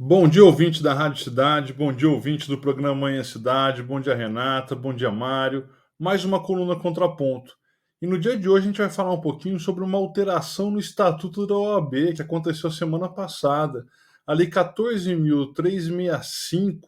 Bom dia, ouvinte da Rádio Cidade, bom dia, ouvinte do programa Manhã Cidade, bom dia, Renata, bom dia, Mário. Mais uma coluna Contraponto. E no dia de hoje a gente vai falar um pouquinho sobre uma alteração no Estatuto da OAB que aconteceu semana passada. A Lei 14.365,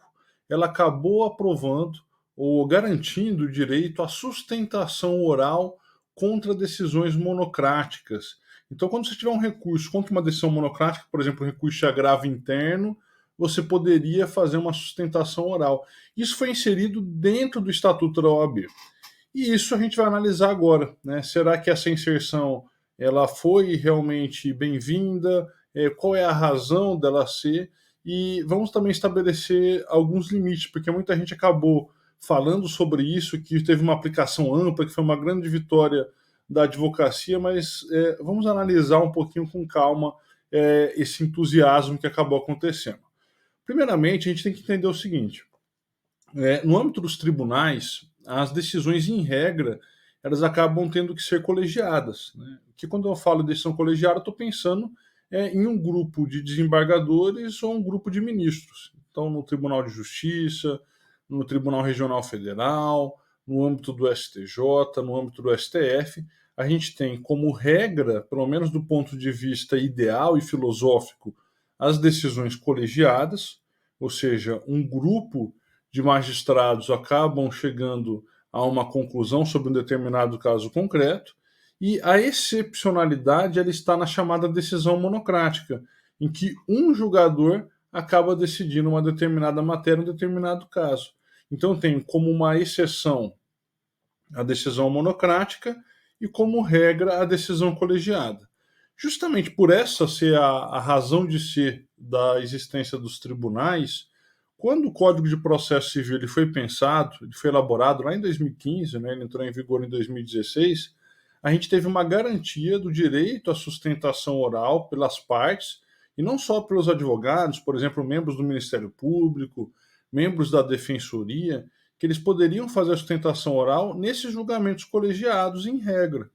ela acabou aprovando ou garantindo o direito à sustentação oral contra decisões monocráticas. Então, quando você tiver um recurso contra uma decisão monocrática, por exemplo, um recurso de agravo interno, você poderia fazer uma sustentação oral. Isso foi inserido dentro do Estatuto da OAB. E isso a gente vai analisar agora, né? Será que essa inserção ela foi realmente bem-vinda? Qual é a razão dela ser? E vamos também estabelecer alguns limites, porque muita gente acabou falando sobre isso, que teve uma aplicação ampla, que foi uma grande vitória da advocacia, mas vamos analisar um pouquinho com calma esse entusiasmo que acabou acontecendo. Primeiramente, a gente tem que entender o seguinte: no âmbito dos tribunais, as decisões, em regra, elas acabam tendo que ser colegiadas. Né? Que quando eu falo decisão colegiada, eu estou pensando em um grupo de desembargadores ou um grupo de ministros. Então, no Tribunal de Justiça, no Tribunal Regional Federal, no âmbito do STJ, no âmbito do STF, a gente tem como regra, pelo menos do ponto de vista ideal e filosófico, as decisões colegiadas, ou seja, um grupo de magistrados acabam chegando a uma conclusão sobre um determinado caso concreto, e a excepcionalidade ela está na chamada decisão monocrática, em que um julgador acaba decidindo uma determinada matéria, um determinado caso. Então tem como uma exceção a decisão monocrática e como regra a decisão colegiada. Justamente por essa ser a razão de ser da existência dos tribunais, quando o Código de Processo Civil ele foi pensado, ele foi elaborado lá em 2015, né, ele entrou em vigor em 2016, a gente teve uma garantia do direito à sustentação oral pelas partes, e não só pelos advogados, por exemplo, membros do Ministério Público, membros da Defensoria, que eles poderiam fazer a sustentação oral nesses julgamentos colegiados, em regra.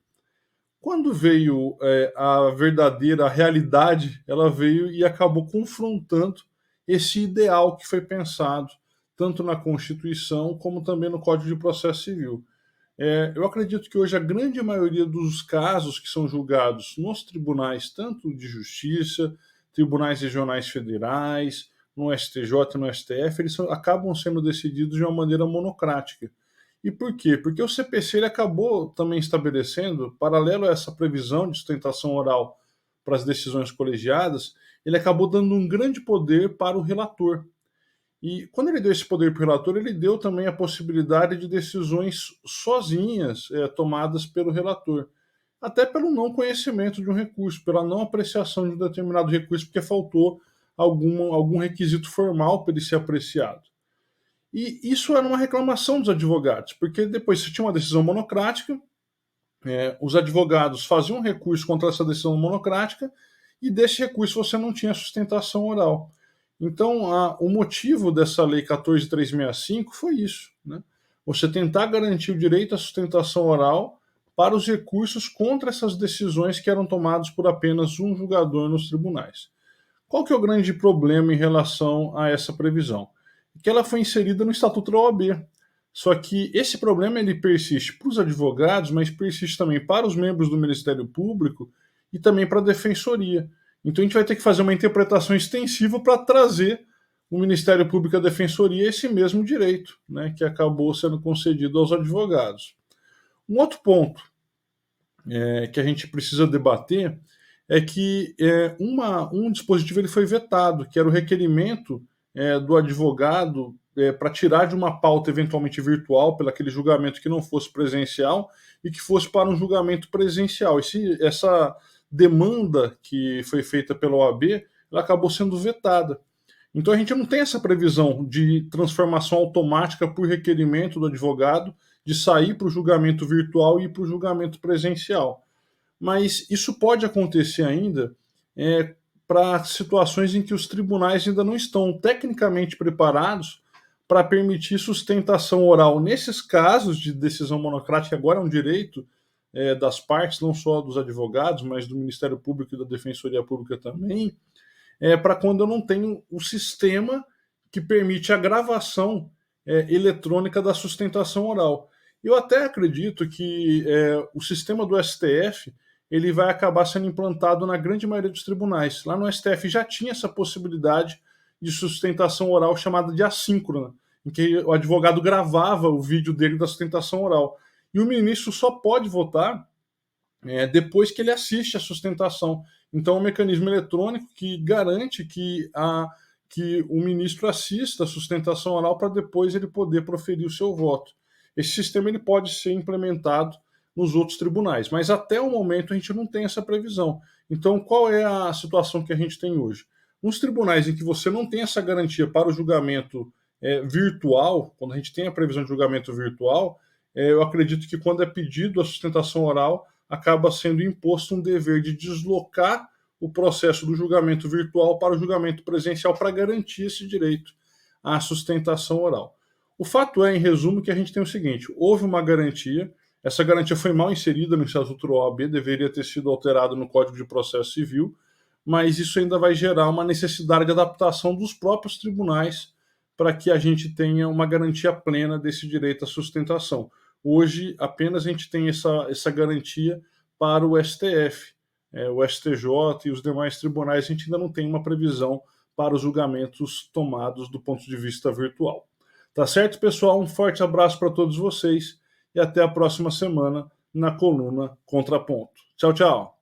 Quando veio a verdadeira a realidade, ela veio e acabou confrontando esse ideal que foi pensado, tanto na Constituição como também no Código de Processo Civil. Eu acredito que hoje a grande maioria dos casos que são julgados nos tribunais, tanto de justiça, tribunais regionais federais, no STJ e no STF, eles acabam sendo decididos de uma maneira monocrática. E por quê? Porque o CPC ele acabou também estabelecendo, paralelo a essa previsão de sustentação oral para as decisões colegiadas, ele acabou dando um grande poder para o relator. E quando ele deu esse poder para o relator, ele deu também a possibilidade de decisões sozinhas tomadas pelo relator. Até pelo não conhecimento de um recurso, pela não apreciação de um determinado recurso, porque faltou algum requisito formal para ele ser apreciado. E isso era uma reclamação dos advogados, porque depois se tinha uma decisão monocrática, os advogados faziam um recurso contra essa decisão monocrática, e desse recurso você não tinha sustentação oral. Então, o motivo dessa lei 14.365 foi isso, né? Você tentar garantir o direito à sustentação oral para os recursos contra essas decisões que eram tomadas por apenas um julgador nos tribunais. Qual que é o grande problema em relação a essa previsão? Que ela foi inserida no Estatuto da OAB. Só que esse problema ele persiste para os advogados, mas persiste também para os membros do Ministério Público e também para a Defensoria. Então a gente vai ter que fazer uma interpretação extensiva para trazer o Ministério Público e a Defensoria esse mesmo direito, né, que acabou sendo concedido aos advogados. Um outro ponto que a gente precisa debater é que um dispositivo ele foi vetado, que era o requerimento do advogado para tirar de uma pauta eventualmente virtual, pelo aquele julgamento que não fosse presencial e que fosse para um julgamento presencial. Essa demanda que foi feita pela OAB, ela acabou sendo vetada. Então a gente não tem essa previsão de transformação automática por requerimento do advogado de sair para o julgamento virtual e ir para o julgamento presencial. Mas isso pode acontecer ainda para situações em que os tribunais ainda não estão tecnicamente preparados para permitir sustentação oral. Nesses casos de decisão monocrática, agora é um direito das partes, não só dos advogados, mas do Ministério Público e da Defensoria Pública também, para quando eu não tenho o sistema que permite a gravação eletrônica da sustentação oral. Eu até acredito que o sistema do STF ele vai acabar sendo implantado na grande maioria dos tribunais. Lá no STF já tinha essa possibilidade de sustentação oral chamada de assíncrona, em que o advogado gravava o vídeo dele da sustentação oral. E o ministro só pode votar depois que ele assiste a sustentação. Então, é um mecanismo eletrônico que garante que o ministro assista a sustentação oral para depois ele poder proferir o seu voto. Esse sistema ele pode ser implementado nos outros tribunais, mas até o momento a gente não tem essa previsão. Então, qual é a situação que a gente tem hoje? Nos tribunais em que você não tem essa garantia para o julgamento virtual, quando a gente tem a previsão de julgamento virtual, eu acredito que quando é pedido a sustentação oral, acaba sendo imposto um dever de deslocar o processo do julgamento virtual para o julgamento presencial para garantir esse direito à sustentação oral. O fato é, em resumo, que a gente tem o seguinte: houve uma garantia, essa garantia foi mal inserida no Estatuto da OAB, deveria ter sido alterado no Código de Processo Civil, mas isso ainda vai gerar uma necessidade de adaptação dos próprios tribunais para que a gente tenha uma garantia plena desse direito à sustentação. Hoje, apenas a gente tem essa garantia para o STF. O STJ e os demais tribunais, a gente ainda não tem uma previsão para os julgamentos tomados do ponto de vista virtual. Tá certo, pessoal? Um forte abraço para todos vocês e até a próxima semana na coluna Contraponto. Tchau, tchau!